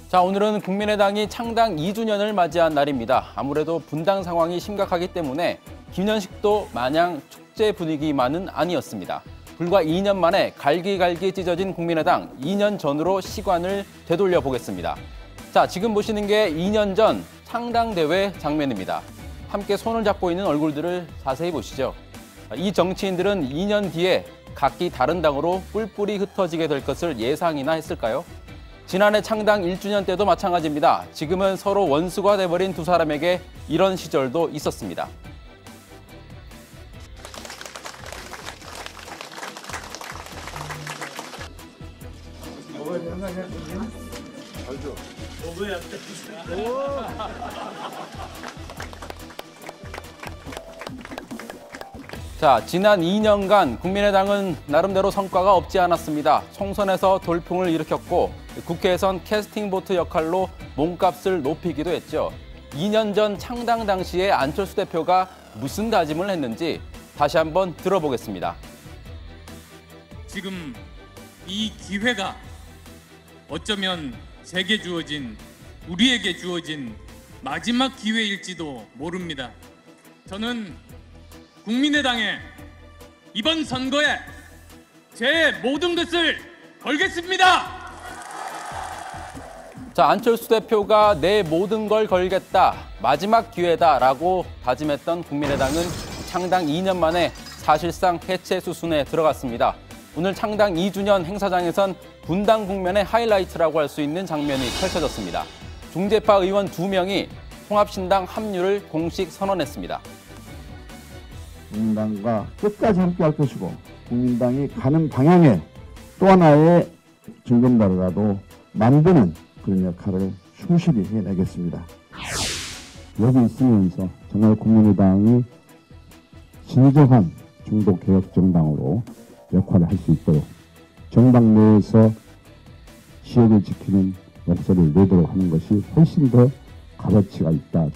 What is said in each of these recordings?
자, 오늘은 국민의당이 창당 2주년을 맞이한 날입니다. 아무래도 분당 상황이 심각하기 때문에 기념식도 마냥 축제 분위기만은 아니었습니다. 불과 2년 만에 갈기갈기 찢어진 국민의당, 2년 전으로 시간을 되돌려 보겠습니다. 자, 지금 보시는 게 2년 전 창당대회 장면입니다. 함께 손을 잡고 있는 얼굴들을 자세히 보시죠. 이 정치인들은 2년 뒤에 각기 다른 당으로 뿔뿔이 흩어지게 될 것을 예상이나 했을까요? 지난해 창당 1주년 때도 마찬가지입니다. 지금은 서로 원수가 돼버린 두 사람에게 이런 시절도 있었습니다. 자, 지난 2년간 국민의당은 나름대로 성과가 없지 않았습니다. 총선에서 돌풍을 일으켰고 국회에선 캐스팅보트 역할로 몸값을 높이기도 했죠. 2년 전 창당 당시에 안철수 대표가 무슨 다짐을 했는지 다시 한번 들어보겠습니다. 지금 이 기회가 어쩌면 우리에게 주어진 마지막 기회일지도 모릅니다. 저는 국민의당에 이번 선거에 제 모든 것을 걸겠습니다. 자, 안철수 대표가 내 모든 걸 걸겠다, 마지막 기회다라고 다짐했던 국민의당은 창당 2년 만에 사실상 해체 수순에 들어갔습니다. 오늘 창당 2주년 행사장에선 분당 국면의 하이라이트라고 할 수 있는 장면이 펼쳐졌습니다. 중재파 의원 2명이 통합신당 합류를 공식 선언했습니다. 국민당과 끝까지 함께할 것이고 국민당이 가는 방향에 또 하나의 중검다리라도 만드는 그런 역할을 충실히 해내겠습니다. 여기 있으면서 정말 국민의당이 진정한 중도개혁정당으로 역할을 할 수 있도록 정당 내에서 지역을 지키는 목소리를 내도록 하는 것이 훨씬 더 값어치가 있다.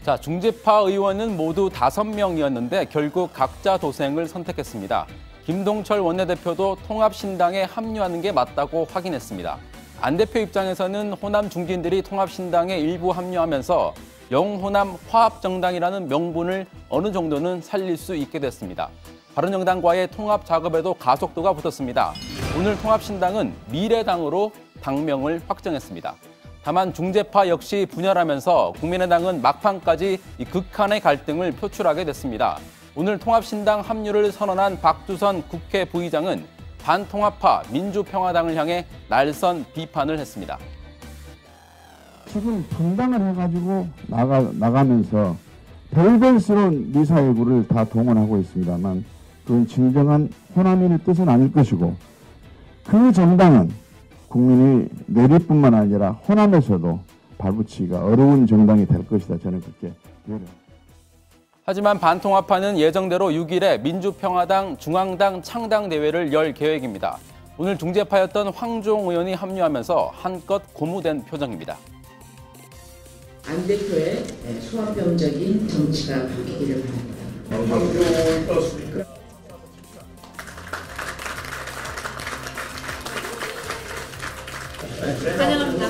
자, 중재파 의원은 모두 5명이었는데 결국 각자 도생을 선택했습니다. 김동철 원내대표도 통합신당에 합류하는 게 맞다고 확인했습니다. 안 대표 입장에서는 호남 중진들이 통합신당에 일부 합류하면서 영호남 화합정당이라는 명분을 어느 정도는 살릴 수 있게 됐습니다. 바른정당과의 통합 작업에도 가속도가 붙었습니다. 오늘 통합신당은 미래당으로 당명을 확정했습니다. 다만 중재파 역시 분열하면서 국민의당은 막판까지 이 극한의 갈등을 표출하게 됐습니다. 오늘 통합신당 합류를 선언한 박주선 국회 부의장은 반통합파 민주평화당을 향해 날선 비판을 했습니다. 지금 분당을 해가지고 나가면서 별별스러운 미사일구를 다 동원하고 있습니다만 그건 진정한 호남인의 뜻은 아닐 것이고 그 정당은 국민이 내리뿐만 아니라 호남에서도 발붙이기가 어려운 정당이 될 것이다. 저는 그렇게 여겨요. 하지만 반통합파는 예정대로 6일에 민주평화당 중앙당 창당대회를 열 계획입니다. 오늘 중재파였던 황종 의원이 합류하면서 한껏 고무된 표정입니다. 안 대표의 수합병적인 정치가 바뀌기를 바랍니다. 환영합니다.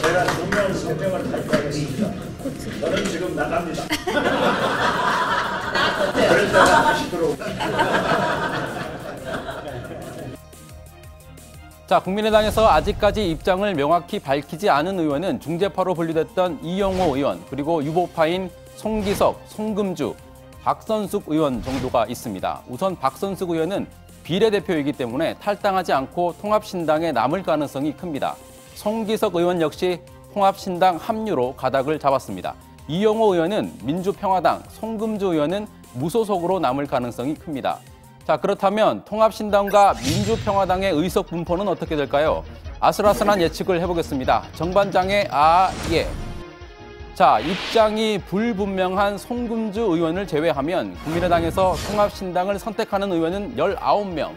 제가 분명 설명을 하겠습니다. 저는 지금 나갑니다. 그럴 때가 다시 들어오고. 자, 국민의당에서 아직까지 입장을 명확히 밝히지 않은 의원은 중재파로 분류됐던 이영호 의원, 그리고 유보파인 송기석, 송금주, 박선숙 의원 정도가 있습니다. 우선 박선숙 의원은 비례대표이기 때문에 탈당하지 않고 통합신당에 남을 가능성이 큽니다. 송기석 의원 역시 통합신당 합류로 가닥을 잡았습니다. 이영호 의원은 민주평화당, 송금주 의원은 무소속으로 남을 가능성이 큽니다. 자, 그렇다면 통합신당과 민주평화당의 의석 분포는 어떻게 될까요? 아슬아슬한 예측을 해보겠습니다. 정반장의 예. 자, 입장이 불분명한 송금주 의원을 제외하면 국민의당에서 통합신당을 선택하는 의원은 19명,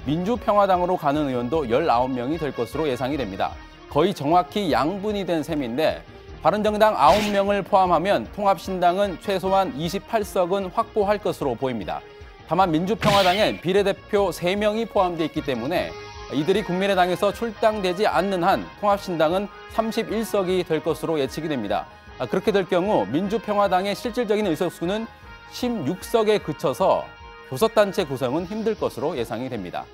민주평화당으로 가는 의원도 19명이 될 것으로 예상이 됩니다. 거의 정확히 양분이 된 셈인데 바른정당 9명을 포함하면 통합신당은 최소한 28석은 확보할 것으로 보입니다. 다만 민주평화당엔 비례대표 3명이 포함되어 있기 때문에 이들이 국민의당에서 출당되지 않는 한 통합신당은 31석이 될 것으로 예측이 됩니다. 그렇게 될 경우 민주평화당의 실질적인 의석수는 16석에 그쳐서 교섭단체 구성은 힘들 것으로 예상이 됩니다.